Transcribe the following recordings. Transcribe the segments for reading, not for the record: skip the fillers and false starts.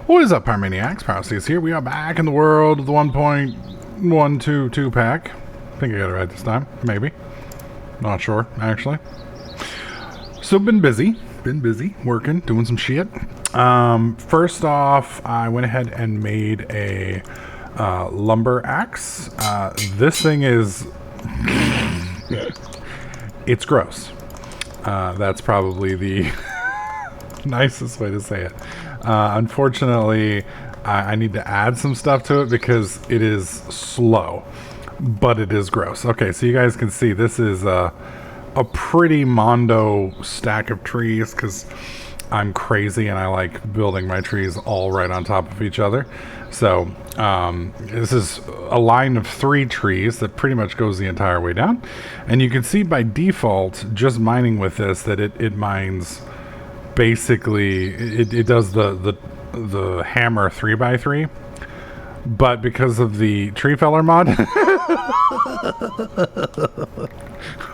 What is up, Pyromaniacs? Pyrostheus here. We are back in the world of the 1.122 pack. I think I got it right this time. Maybe. Not sure, actually. So, been busy working, doing some shit. First off, I went ahead and made a lumber axe. This thing is... it's gross. That's probably the nicest way to say it. Unfortunately, I need to add some stuff to it because it is slow, but it is gross. Okay, so you guys can see this is a pretty mondo stack of trees because I'm crazy and I like building my trees all right on top of each other. So this is a line of 3 trees that pretty much goes the entire way down. And you can see by default, just mining with this, that it mines... basically it does the hammer 3x3, but because of the tree feller mod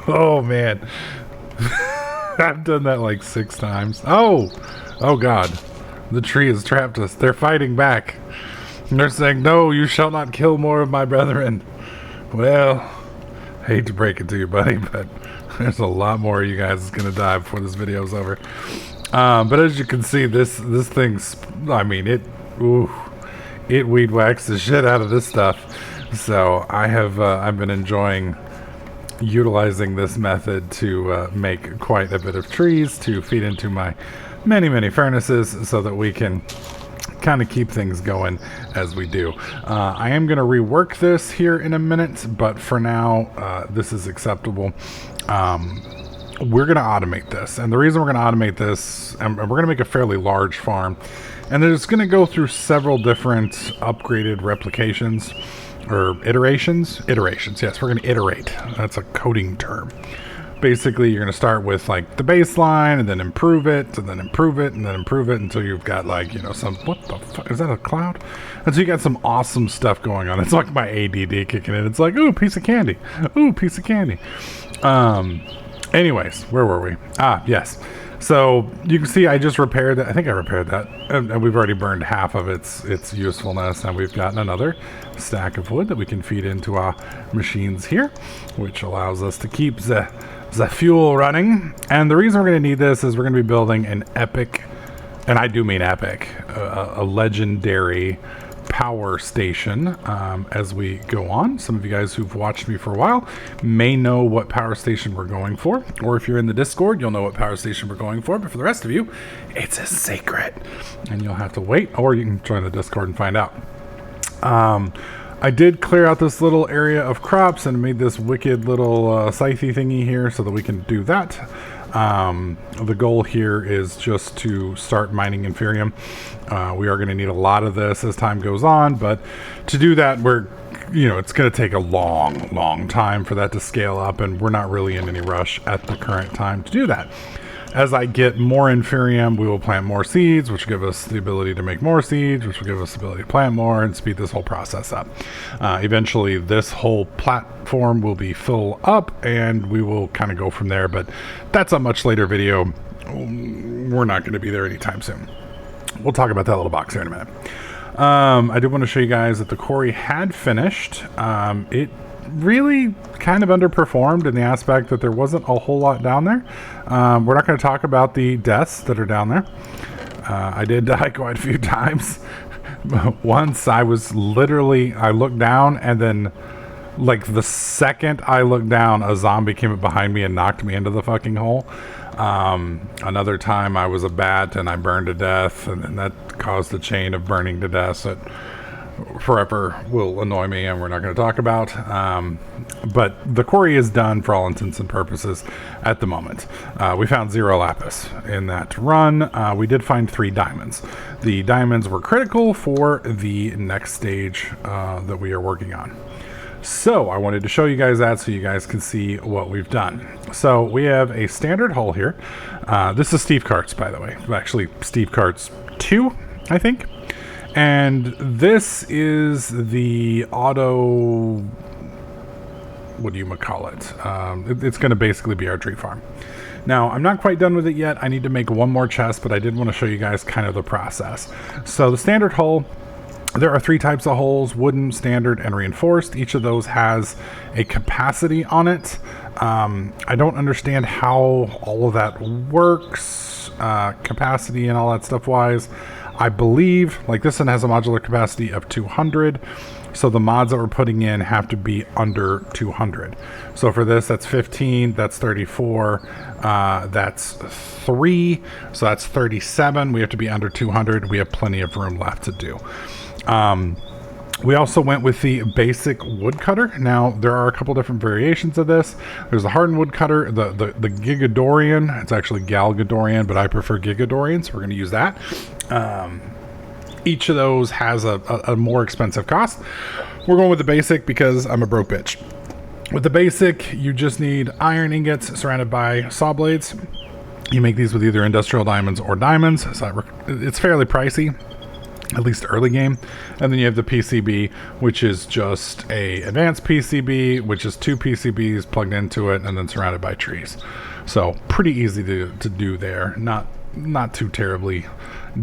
oh man, I've done that like 6 times. Oh god, the tree has trapped us. They're fighting back. They're saying, no, you shall not kill more of my brethren. Well, hate to break it to you, buddy, but there's a lot more of you guys is gonna die before this video is over. But as you can see, this thing's, I mean, it weed whacks the shit out of this stuff. So I've been enjoying utilizing this method to make quite a bit of trees to feed into my many furnaces so that we can kind of keep things going as we do. I am going to rework this here in a minute, but for now, this is acceptable. We're going to automate this, and the reason we're going to automate this, and we're going to make a fairly large farm, and it's going to go through several different upgraded replications or iterations. Yes, we're going to iterate. That's a coding term. Basically, you're going to start with like the baseline and then improve it and then improve it and then improve it until you've got like, you know, some, what the fuck, is that a cloud? And so you got some awesome stuff going on. It's like my ADD kicking in. It's like, ooh, piece of candy. Ooh, piece of candy. Anyways, where were we? Yes. So you can see I just repaired that. I think I repaired that. And we've already burned half of its usefulness. And we've gotten another stack of wood that we can feed into our machines here, which allows us to keep the fuel running. And the reason we're going to need this is we're going to be building an epic, and I do mean epic, a legendary power station as we go on. Some of you guys who've watched me for a while may know what power station we're going for, or if you're in the Discord, you'll know what power station we're going for, but for the rest of you, it's a secret, and you'll have to wait, or you can join the Discord and find out. I did clear out this little area of crops and made this wicked little scythe thingy here so that we can do that. The goal here is just to start mining inferium. We are going to need a lot of this as time goes on, but to do that, it's going to take a long time for that to scale up, and we're not really in any rush at the current time to do that. As I get more inferium, we will plant more seeds, which will give us the ability to make more seeds, which will give us the ability to plant more and speed this whole process up. Eventually, this whole platform will be full up, and we will kind of go from there, but that's a much later video. We're not going to be there anytime soon. We'll talk about that little box here in a minute. I did want to show you guys that the quarry had finished. It really kind of underperformed in the aspect that there wasn't a whole lot down there. We're not going to talk about the deaths that are down there. I did die quite a few times. Once I looked down, and then like the second I looked down, a zombie came up behind me and knocked me into the fucking hole. Another time I was a bat and I burned to death, and then that caused a chain of burning to death that forever will annoy me, and we're not going to talk about. But the quarry is done for all intents and purposes at the moment. We found 0 lapis in that run. We did find 3 diamonds. The diamonds were critical for the next stage that we are working on. So I wanted to show you guys that so you guys can see what we've done. So we have a standard hull here. This is Steve Cart's, by the way. Actually, Steve Cart's 2, I think. And this is the auto, what do you call it? It's going to basically be our tree farm. Now, I'm not quite done with it yet. I need to make one more chest, but I did want to show you guys kind of the process. So the standard hull, there are 3 types of hulls: wooden, standard, and reinforced. Each of those has a capacity on it. I don't understand how all of that works, capacity and all that stuff wise. I believe, like this one has a modular capacity of 200. So the mods that we're putting in have to be under 200. So for this, that's 15, that's 34, that's 3, so that's 37. We have to be under 200. We have plenty of room left to do. We also went with the basic woodcutter. Now, there are a couple different variations of this. There's the hardened woodcutter, the Gigadorian. It's actually Galgadorian, but I prefer Gigadorian, so we're going to use that. Each of those has a more expensive cost. We're going with the basic because I'm a broke bitch. With the basic, you just need iron ingots surrounded by saw blades. You make these with either industrial diamonds or diamonds, so it's fairly pricey, at least early game. And then you have the PCB, which is just a advanced PCB, which is 2 PCBs plugged into it and then surrounded by trees. So pretty easy to do there. Not too terribly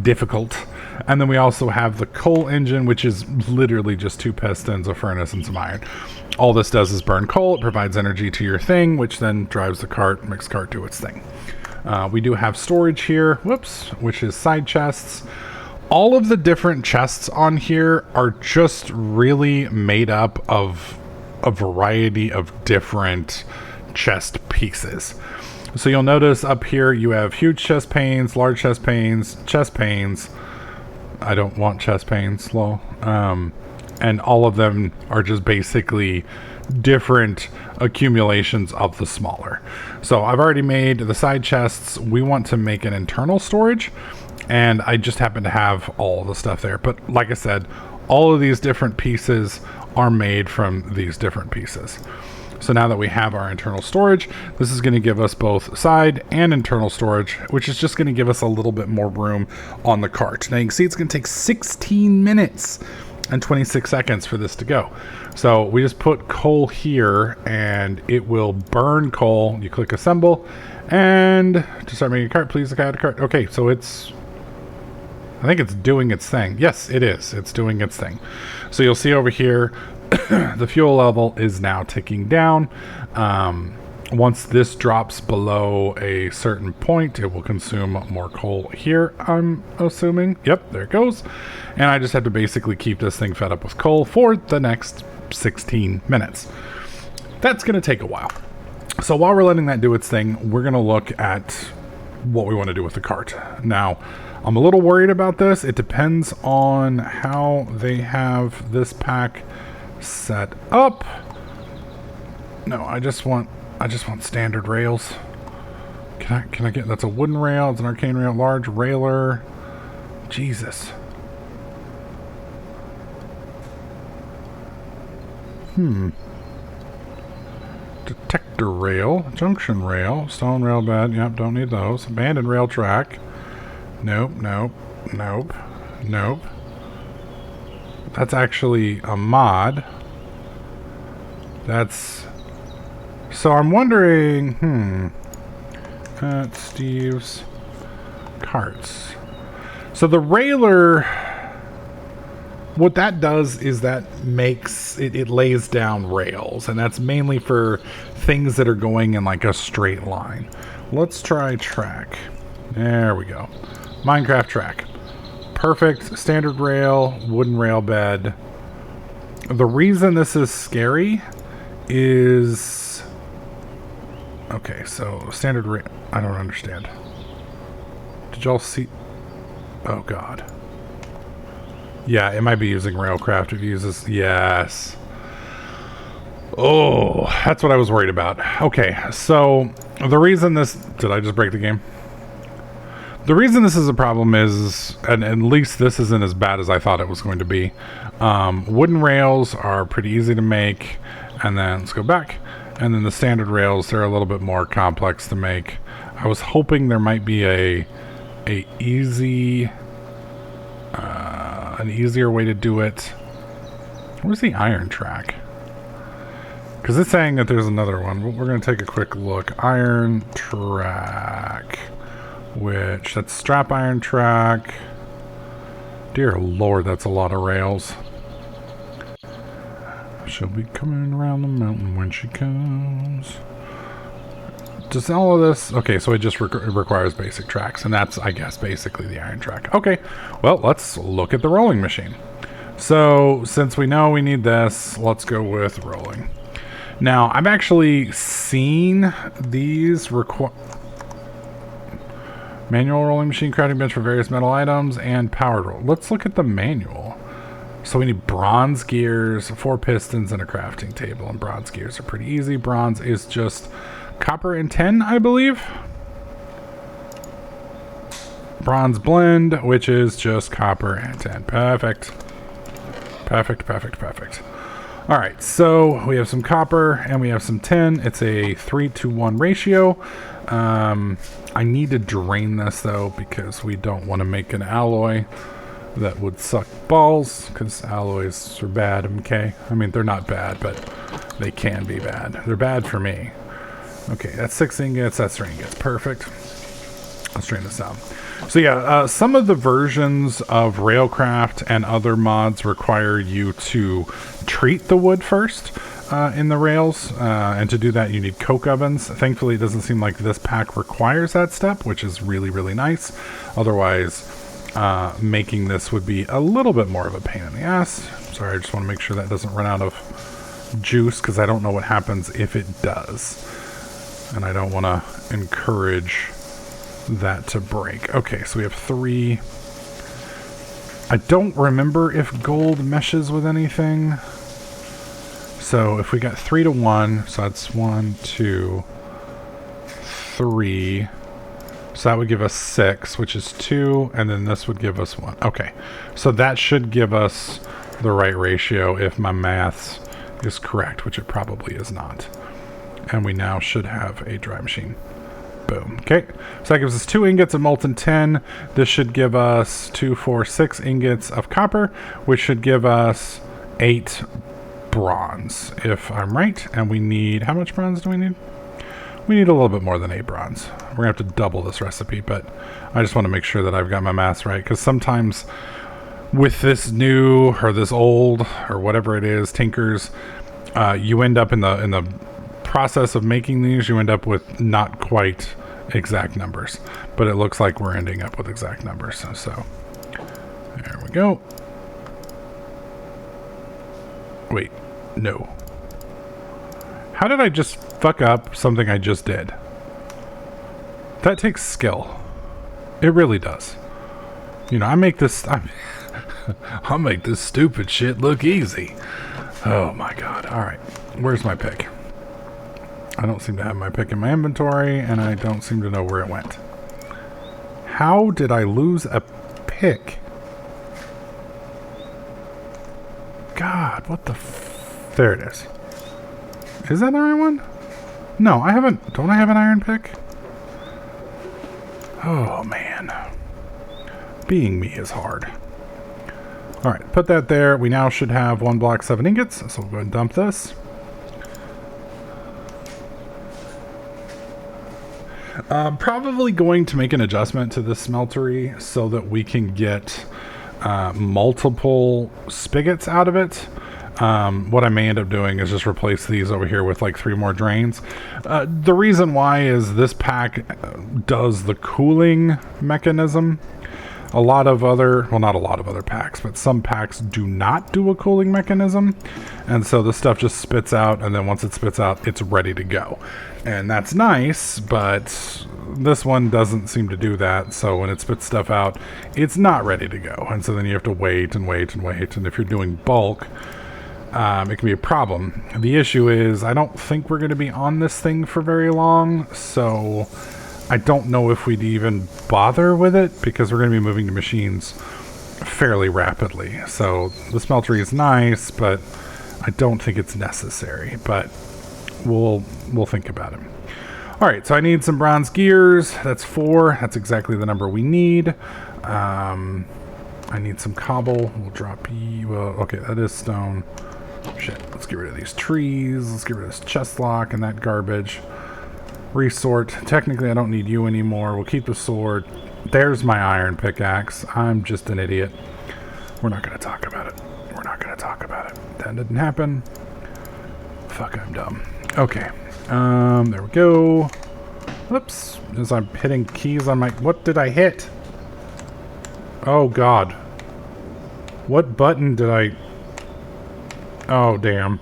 difficult. And then we also have the coal engine, which is literally just 2 pistons, a furnace, and some iron. All this does is burn coal. It provides energy to your thing, which then drives the cart, makes cart do its thing. We do have storage here, which is side chests. All of the different chests on here are just really made up of a variety of different chest pieces. So you'll notice up here you have huge chest panes, large chest panes, chest panes. I don't want chest panes, lol. And all of them are just basically different accumulations of the smaller. So I've already made the side chests. We want to make an internal storage, and I just happen to have all the stuff there. But like I said, all of these different pieces are made from these different pieces. So now that we have our internal storage, this is going to give us both side and internal storage, which is just going to give us a little bit more room on the cart. Now you can see it's going to take 16 minutes and 26 seconds for this to go. So we just put coal here and it will burn coal. You click assemble, and to start making a cart, please add a cart. Okay, so I think it's doing its thing. Yes, it is. It's doing its thing. So you'll see over here, the fuel level is now ticking down. Once this drops below a certain point, it will consume more coal here, I'm assuming. Yep, there it goes. And I just have to basically keep this thing fed up with coal for the next 16 minutes. That's going to take a while. So while we're letting that do its thing, we're going to look at what we want to do with the cart. Now, I'm a little worried about this. It depends on how they have this pack set up. No, I just want standard rails. Can I get, that's a wooden rail, it's an arcane rail, large railer. Jesus. Detector rail, junction rail, stone rail bed. Yep, don't need those. Abandoned rail track. Nope. That's actually a mod. So I'm wondering, at Steve's carts. So the railer, what that does is that makes it lays down rails, and that's mainly for things that are going in like a straight line. Let's try track. There we go. Minecraft track. Perfect. Standard rail, wooden rail bed. The reason this is scary is... Okay, so standard rail... I don't understand. Did y'all see... Oh, God. Yeah, it might be using Railcraft. It uses... Yes. Oh, that's what I was worried about. Okay, so the reason this... Did I just break the game? The reason this is a problem is, and at least this isn't as bad as I thought it was going to be. Wooden rails are pretty easy to make, and then let's go back. And then the standard rails, they're a little bit more complex to make. I was hoping there might be an easier way to do it. Where's the iron track? Because it's saying that there's another one. We're going to take a quick look. Iron track. Which, that's strap iron track. Dear Lord, that's a lot of rails. She'll be coming around the mountain when she comes. Does all of this... Okay, so it just requires basic tracks. And that's, I guess, basically the iron track. Okay, well, let's look at the rolling machine. So, since we know we need this, let's go with rolling. Now, I've actually seen these manual rolling machine, crafting bench for various metal items, and powered roll. Let's look at the manual. So we need bronze gears, 4 pistons, and a crafting table. And bronze gears are pretty easy. Bronze is just copper and tin, I believe. Bronze blend, which is just copper and tin. Perfect. Perfect, perfect, perfect. All right, so we have some copper and we have some tin. It's a 3-to-1 ratio. I need to drain this though because we don't want to make an alloy that would suck balls because alloys are bad, okay? I mean, they're not bad, but they can be bad. They're bad for me. Okay, that's 6 ingots, that's 3 ingots. Perfect. Let's drain this out. So yeah, some of the versions of Railcraft and other mods require you to treat the wood first in the rails, and to do that you need coke ovens. Thankfully it doesn't seem like this pack requires that step, which is really, really nice. Otherwise, making this would be a little bit more of a pain in the ass. Sorry, I just want to make sure that doesn't run out of juice because I don't know what happens if it does. And I don't want to encourage that to break. Okay, so we have 3. I don't remember if gold meshes with anything. So if we got 3-to-1, so that's 1, 2, 3. So that would give us 6, which is 2, and then this would give us 1. Okay, so that should give us the right ratio if my maths is correct, which it probably is not. And we now should have a dry machine. Boom. Okay, so that gives us 2 ingots of molten tin. This should give us 2, 4, 6 ingots of copper, which should give us 8 bronze, if I'm right. And we need, how much bronze do we need? We need a little bit more than 8 bronze. We're gonna have to double this recipe, but I just want to make sure that I've got my maths right, because sometimes with this new or this old or whatever it is, tinkers, you end up in the process of making these, you end up with not quite exact numbers, but it looks like we're ending up with exact numbers. So there we go. Wait, no. How did I just fuck up something I just did? That takes skill. It really does. You know, I'll make this stupid shit look easy. Oh my god. All right, where's my pick? I don't seem to have my pick in my inventory, and I don't seem to know where it went. How did I lose a pick? God, what the there it is. Is that the right one? No, I haven't. Don't I have an iron pick? Oh, man. Being me is hard. Alright, put that there. We now should have 1 block 7 ingots, so we'll go ahead and dump this. Probably going to make an adjustment to the smeltery so that we can get multiple spigots out of it. What I may end up doing is just replace these over here with like 3 more drains. The reason why is this pack does the cooling mechanism. A lot of other, well, not a lot of other packs, but some packs do not do a cooling mechanism. And so the stuff just spits out, and then once it spits out, it's ready to go. And that's nice, but this one doesn't seem to do that. So when it spits stuff out, it's not ready to go. And so then you have to wait and wait and wait. And if you're doing bulk, it can be a problem. The issue is I don't think we're going to be on this thing for very long, so I don't know if we'd even bother with it because we're going to be moving to machines fairly rapidly. So the smeltery is nice, but I don't think it's necessary, but we'll think about it. All right, so I need some bronze gears. That's 4. That's exactly the number we need. I need some cobble. We'll drop E. Well, okay, that is stone. Shit, let's get rid of these trees. Let's get rid of this chest lock and that garbage. Resort. Technically, I don't need you anymore. We'll keep the sword. There's my iron pickaxe. I'm just an idiot. We're not going to talk about it. We're not going to talk about it. That didn't happen. Fuck, I'm dumb. Okay. There we go. Whoops. As I'm hitting keys on my... What did I hit? Oh, God. What button did I... Oh, damn.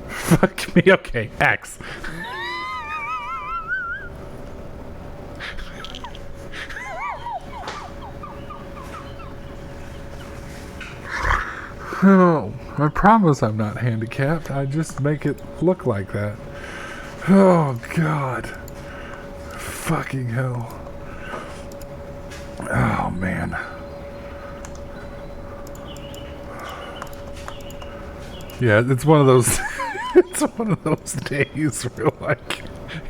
Fuck me. Okay, X. Oh, I promise I'm not handicapped. I just make it look like that. Oh, God. Fucking hell. Oh, man. Yeah, it's one of those... it's one of those days where, like,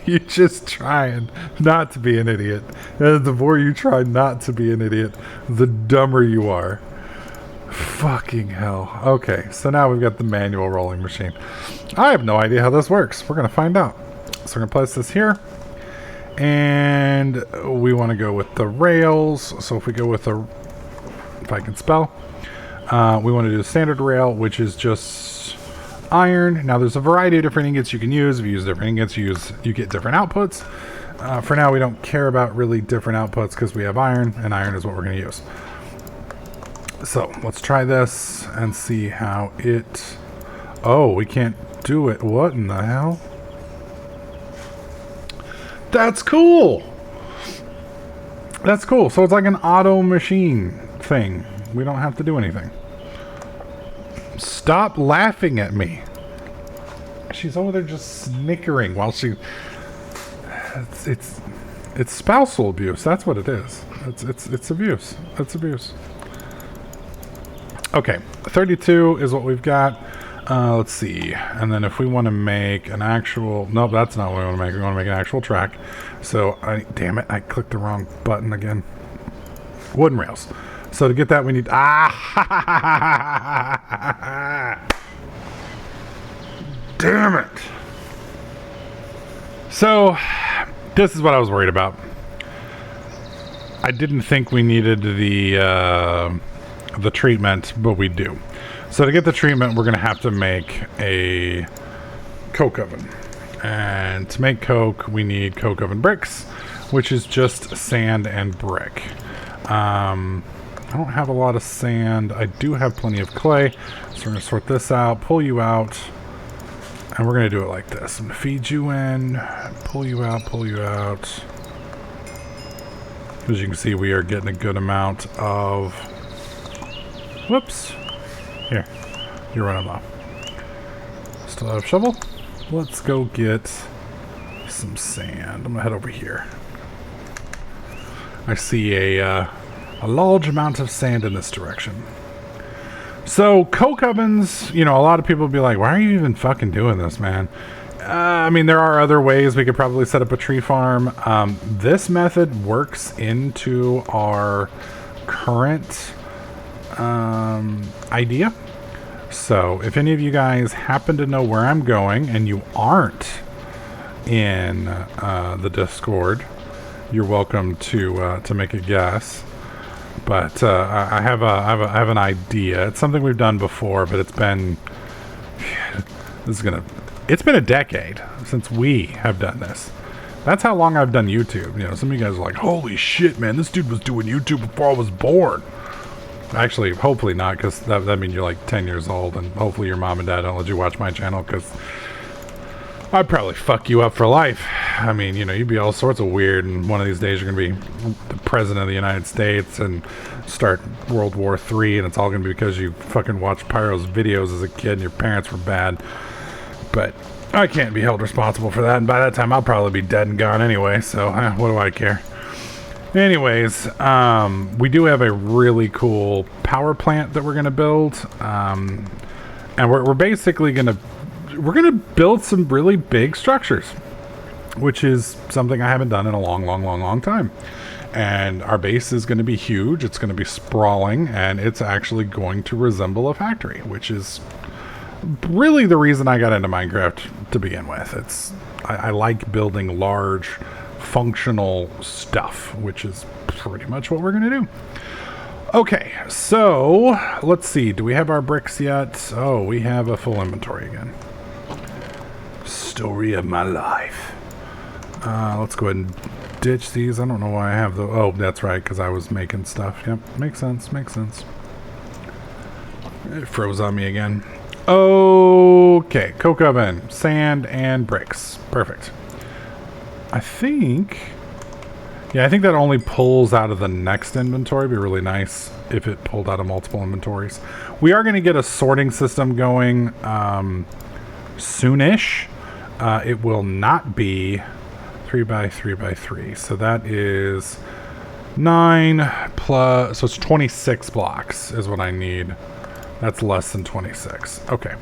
you're just trying not to be an idiot. And the more you try not to be an idiot, the dumber you are. Fucking hell. Okay, so now we've got the manual rolling machine. I have no idea how this works. We're going to find out. So we're going to place this here. And we want to go with the rails. So if we go with the... If I can spell. We want to do the standard rail, which is just iron. Now there's a variety of different ingots you can use. If you use different ingots, you get different outputs. For now, we don't care about really different outputs because we have iron, and iron is what we're going to use. So let's try this and see how it... Oh, we can't do it. What in the hell? That's cool! That's cool. So it's like an auto machine thing. We don't have to do anything. Stop laughing at me. She's over there just snickering while she... It's spousal abuse. That's what it is. It's abuse. It's abuse. Okay, 32 is what we've got. Let's see. And then if we want to make an actual... Nope, that's not what we want to make. We want to make an actual track. So, damn it, I clicked the wrong button again. Wooden rails. So to get that, we need... Damn it. So, this is what I was worried about. I didn't think we needed the treatment, but we do. So to get the treatment, we're going to have to make a coke oven. And to make coke, we need coke oven bricks, which is just sand and brick. I don't have a lot of sand. I do have plenty of clay. So we're going to sort this out, pull you out, and we're going to do it like this. I'm going to feed you in, pull you out, pull you out. As you can see, we are getting a good amount of... Whoops. Here. You're running low. Still have a shovel? Let's go get some sand. I'm going to head over here. I see a large amount of sand in this direction. So, coke ovens, you know, a lot of people will be like, why are you even fucking doing this, man? I mean, there are other ways we could probably set up a tree farm. This method works into our current idea. So, if any of you guys happen to know where I'm going and you aren't in the Discord, you're welcome to make a guess. But I have an idea. It's something we've done before, but it's been it's been a decade since we have done this. That's how long I've done YouTube. You know, some of you guys are like, holy shit, man, this dude was doing YouTube before I was born. Actually, hopefully not, because that means you're like 10 years old, and hopefully your mom and dad don't let you watch my channel, because I'd probably fuck you up for life. I mean, you know, you'd be all sorts of weird, and one of these days you're going to be the president of the United States and start World War III, and it's all going to be because you fucking watched Pyro's videos as a kid and your parents were bad. But I can't be held responsible for that, and by that time I'll probably be dead and gone anyway, so what do I care? Anyways, we do have a really cool power plant that we're going to build, and we're basically going to build some really big structures, which is something I haven't done in a long time. And our base is going to be huge. It's going to be sprawling, and it's actually going to resemble a factory, which is really the reason I got into Minecraft to begin with. I like building large, functional stuff, which is pretty much what we're going to do. Okay, so let's see. Do we have our bricks yet? Oh, we have a full inventory again. Story of my life. Let's go ahead and ditch these. I don't know why I have the... Oh, that's right, because I was making stuff. Yep, makes sense, makes sense. It froze on me again. Okay, coke oven, sand, and bricks. Perfect. I think that only pulls out of the next inventory. It'd be really nice if it pulled out of multiple inventories. We are going to get a sorting system going soonish. It will not be 3 by 3 by 3. So that is 9 plus... So it's 26 blocks is what I need. That's less than 26. Okay.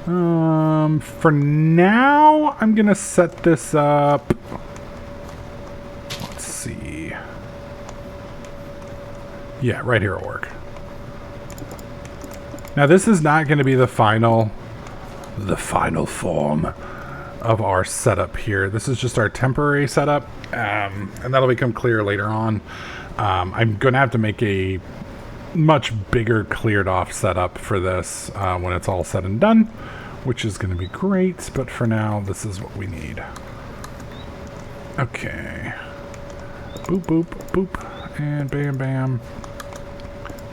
For now, I'm going to set this up... see. Yeah, right here will work. Now this is not going to be the final form of our setup here. This is just our temporary setup, and that'll become clear later on. I'm going to have to make a much bigger cleared off setup for this when it's all said and done, which is going to be great, but for now this is what we need. Okay. Boop, boop, boop, and bam, bam,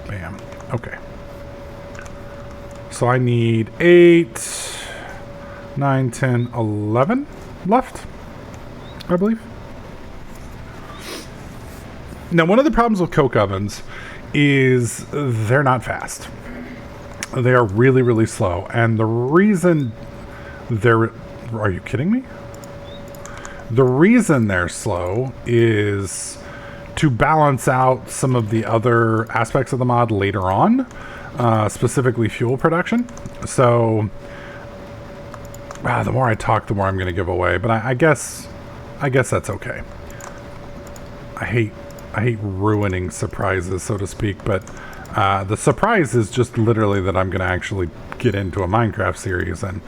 bam. Okay. So I need 8, 9, 10, 11 left, I believe. Now, one of the problems with coke ovens is they're not fast. They are really, really slow. And the reason they're... Are you kidding me? The reason they're slow is to balance out some of the other aspects of the mod later on, specifically fuel production. So, the more I talk, the more I'm going to give away. But I guess that's okay. I hate ruining surprises, so to speak. But the surprise is just literally that I'm going to actually get into a Minecraft series and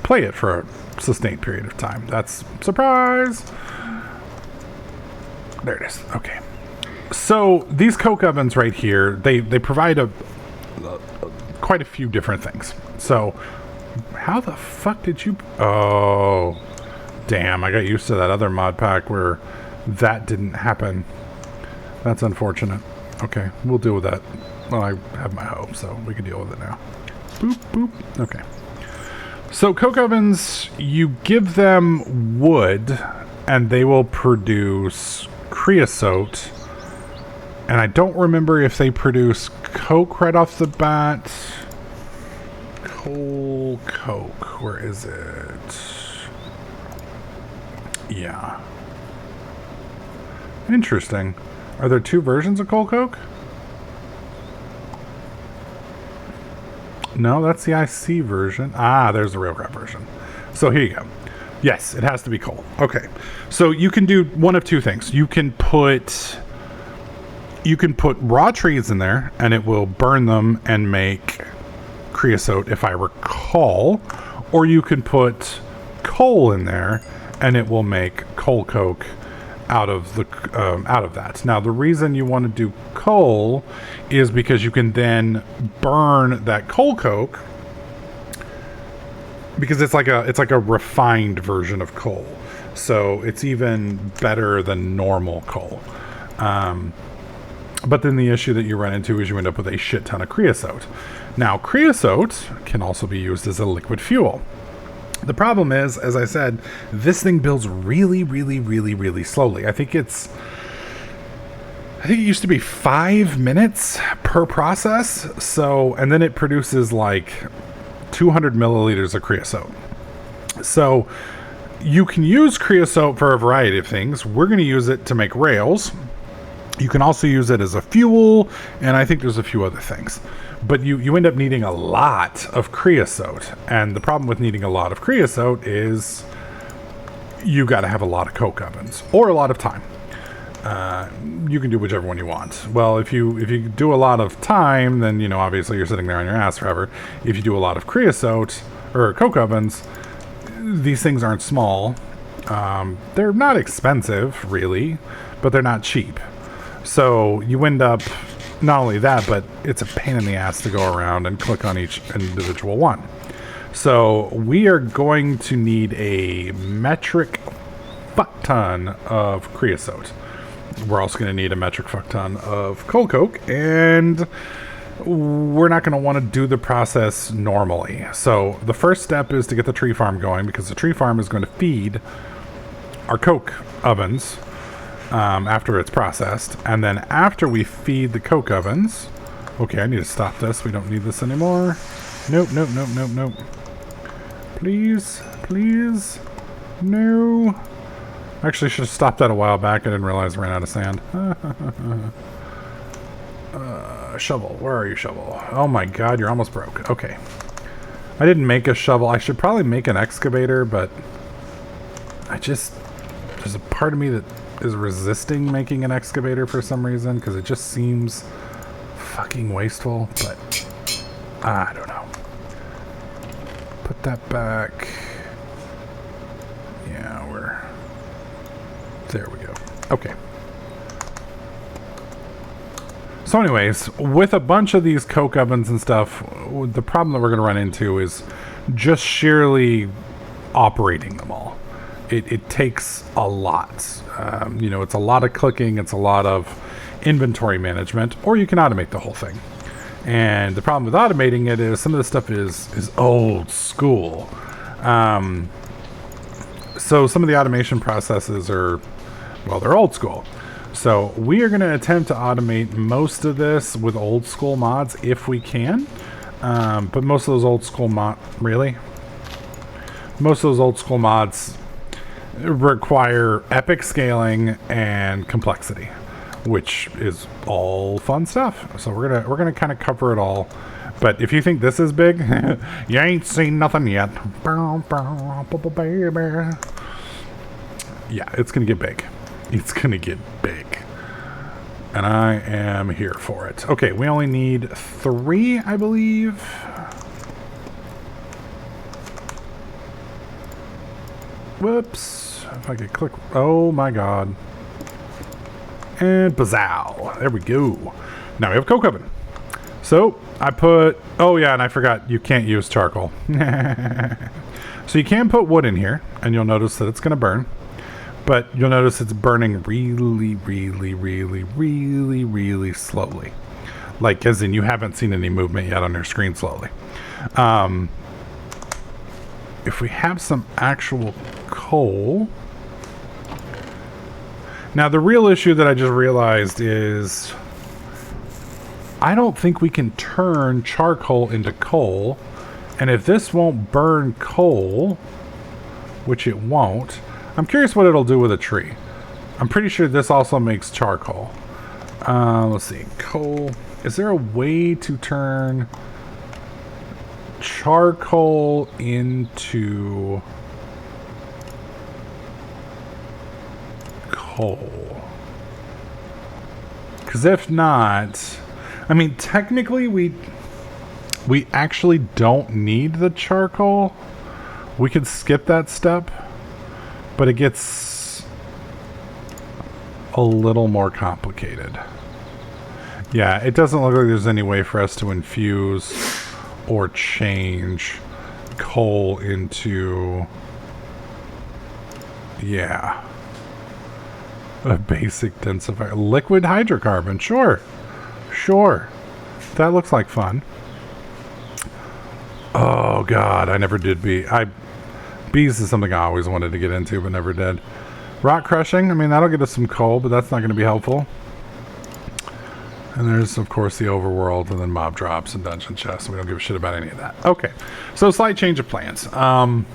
play it for a sustained period of time. That's surprise. There it is. Okay. So these coke ovens right here, they provide quite a few different things. So how the fuck did you... Oh, damn. I got used to that other mod pack where that didn't happen. That's unfortunate. Okay, we'll deal with that. Well, I have my hoe, so we can deal with it now. Boop, boop. Okay. So coke ovens, you give them wood and they will produce creosote. And I don't remember if they produce coke right off the bat. Coal coke, where is it? Yeah. Interesting. Are there two versions of coal coke? No, that's the IC version. Ah, there's the railcraft version. So here you go. Yes, it has to be coal. Okay. So you can do one of two things. You can put raw trees in there and it will burn them and make creosote, if I recall, or you can put coal in there and it will make coal coke out of that. Now, the reason you want to do coal is because you can then burn that coal coke, because it's like a refined version of coal, so it's even better than normal coal. But then the issue that you run into is you end up with a shit ton of creosote. Now, creosote can also be used as a liquid fuel. The problem is, as I said, this thing builds really, really, really, really slowly. I think it used to be 5 minutes per process. So, and then it produces like 200 milliliters of creosote. So you can use creosote for a variety of things. We're going to use it to make rails. You can also use it as a fuel, and I think there's a few other things. But you end up needing a lot of creosote. And the problem with needing a lot of creosote is you got to have a lot of coke ovens or a lot of time. you can do whichever one you want. Well, if you do a lot of thyme, then, you know, obviously you're sitting there on your ass forever. If you do a lot of creosote or coke ovens, these things aren't small. They're not expensive, really, but they're not cheap. So you end up, not only that, but it's a pain in the ass to go around and click on each individual one. So we are going to need a metric fuck ton of creosote. We're also going to need a metric fuck ton of coke, and we're not going to want to do the process normally. So the first step is to get the tree farm going, because the tree farm is going to feed our coke ovens after it's processed. And then after we feed the coke ovens... Okay, I need to stop this. We don't need this anymore. Nope. Please. No. Actually, should have stopped that a while back. I didn't realize I ran out of sand. Shovel. Where are you, shovel? Oh my god, you're almost broke. Okay. I didn't make a shovel. I should probably make an excavator, but there's a part of me that is resisting making an excavator for some reason, because it just seems fucking wasteful, but I don't know. Put that back. Yeah, there we go. Okay. So anyways, with a bunch of these coke ovens and stuff, the problem that we're going to run into is just sheerly operating them all. It takes a lot. You know, it's a lot of clicking, it's a lot of inventory management, or you can automate the whole thing. And the problem with automating it is some of the stuff is old school. So some of the automation processes are, well, they're old school. So we are going to attempt to automate most of this with old school mods if we can. But most of those old school mods require epic scaling and complexity, which is all fun stuff. So we're gonna kind of cover it all. But if you think this is big, you ain't seen nothing yet. Yeah, it's gonna get big. It's gonna get big. And I am here for it. Okay, we only need 3, I believe. Whoops. If I could click. Oh my god. And bazow. There we go. Now we have a coke oven. So I put. Oh yeah, and I forgot you can't use charcoal. So you can put wood in here, and you'll notice that it's going to burn. But you'll notice it's burning really, really, really, really, really slowly. Like, as in you haven't seen any movement yet on your screen slowly. If we have some actual coal... Now, the real issue that I just realized is... I don't think we can turn charcoal into coal. And if this won't burn coal, which it won't... I'm curious what it'll do with a tree. I'm pretty sure this also makes charcoal. Let's see. Coal. Is there a way to turn charcoal into coal? Because if not... I mean, technically we actually don't need the charcoal. We could skip that step. But it gets a little more complicated. Yeah, it doesn't look like there's any way for us to infuse or change coal into... Yeah. A basic densifier. Liquid hydrocarbon, sure. Sure. That looks like fun. Oh, God, I never did bees is something I always wanted to get into, but never did. Rock crushing, I mean, that'll get us some coal, but that's not going to be helpful. And there's, of course, the overworld, and then mob drops and dungeon chests. We don't give a shit about any of that. Okay, so slight change of plans. I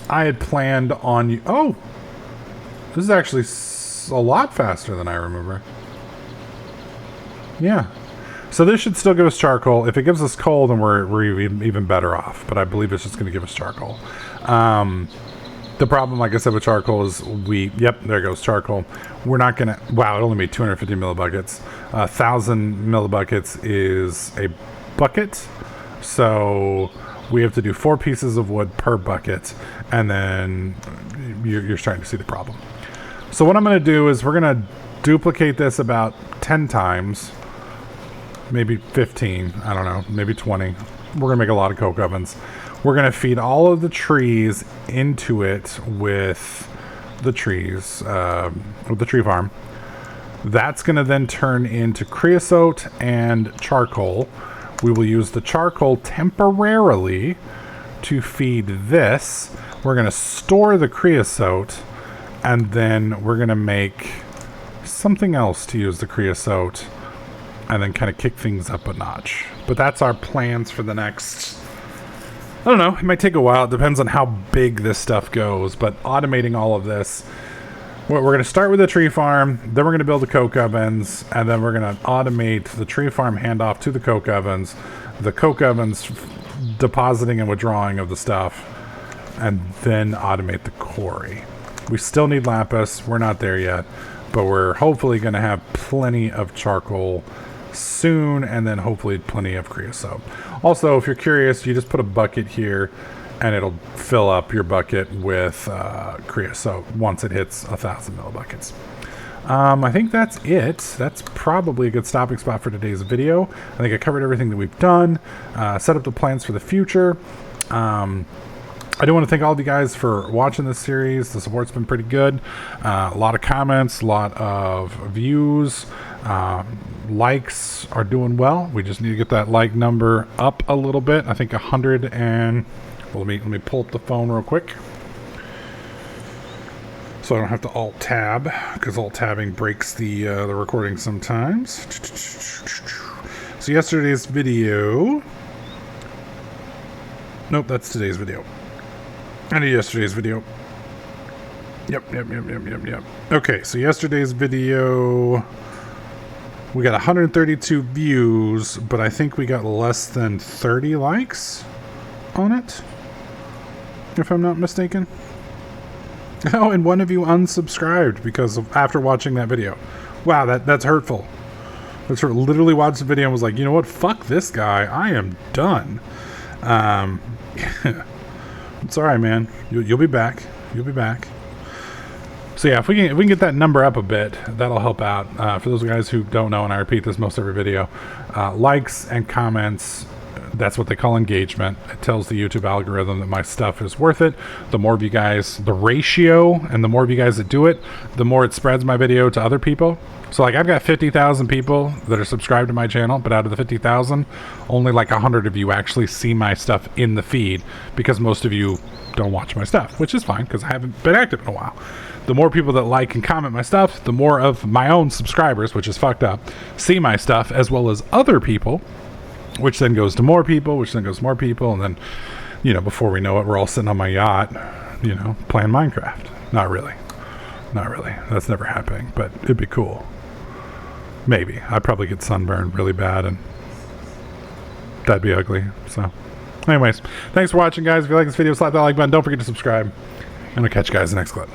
had planned on... Oh! This is actually a lot faster than I remember. Yeah. So this should still give us charcoal. If it gives us coal, then we're even better off. But I believe it's just going to give us charcoal. The problem, like I said, with charcoal is yep, there goes charcoal. We're not gonna, wow, it only made 250 millibuckets. 1,000 millibuckets is a bucket. So we have to do 4 pieces of wood per bucket. And then you're starting to see the problem. So what I'm gonna do is we're gonna duplicate this about 10 times. Maybe 15, I don't know, maybe 20. We're gonna make a lot of coke ovens. We're going to feed all of the trees into it with the trees, with the tree farm. That's going to then turn into creosote and charcoal. We will use the charcoal temporarily to feed this. We're going to store the creosote, and then we're going to make something else to use the creosote, and then kind of kick things up a notch. But that's our plans for the next... I don't know, it might take a while. It depends on how big this stuff goes, but automating all of this, we're going to start with the tree farm, then we're going to build the coke ovens, and then we're going to automate the tree farm handoff to the coke ovens depositing and withdrawing of the stuff, and then automate the quarry. We still need lapis. We're not there yet, but we're hopefully going to have plenty of charcoal soon, and then hopefully plenty of creosote. Also, if you're curious, you just put a bucket here and it'll fill up your bucket with creosote once it hits 1,000 millibuckets. I think that's it. That's probably a good stopping spot for today's video. I think I covered everything that we've done, set up the plans for the future. I do want to thank all of you guys for watching this series. The support's been pretty good. A lot of comments, a lot of views. Likes are doing well. We just need to get that like number up a little bit. I think 100 and... Well, let me pull up the phone real quick, so I don't have to alt tab, because alt tabbing breaks the recording sometimes. So yesterday's video... Nope, that's today's video. I need yesterday's video. Yep. Okay, so yesterday's video... We got 132 views, but I think we got less than 30 likes on it, if I'm not mistaken. Oh, and one of you unsubscribed because of after watching that video. Wow, that's hurtful. That's her literally watched the video and was like, you know what? Fuck this guy. I am done. It's all right, man. You'll be back. You'll be back. So yeah, if we can get that number up a bit, that'll help out. For those guys who don't know, and I repeat this most every video, likes and comments, that's what they call engagement. It tells the YouTube algorithm that my stuff is worth it. The more of you guys, the ratio, and the more of you guys that do it, the more it spreads my video to other people. So like I've got 50,000 people that are subscribed to my channel, but out of the 50,000, only like 100 of you actually see my stuff in the feed, because most of you don't watch my stuff, which is fine because I haven't been active in a while. The more people that like and comment my stuff, the more of my own subscribers, which is fucked up, see my stuff, as well as other people, which then goes to more people, which then goes to more people, and then, you know, before we know it, we're all sitting on my yacht, you know, playing Minecraft. Not really. That's never happening, but it'd be cool. Maybe. I'd probably get sunburned really bad, and that'd be ugly. So, anyways, thanks for watching, guys. If you like this video, slap that like button. Don't forget to subscribe, and I'll catch you guys in the next clip.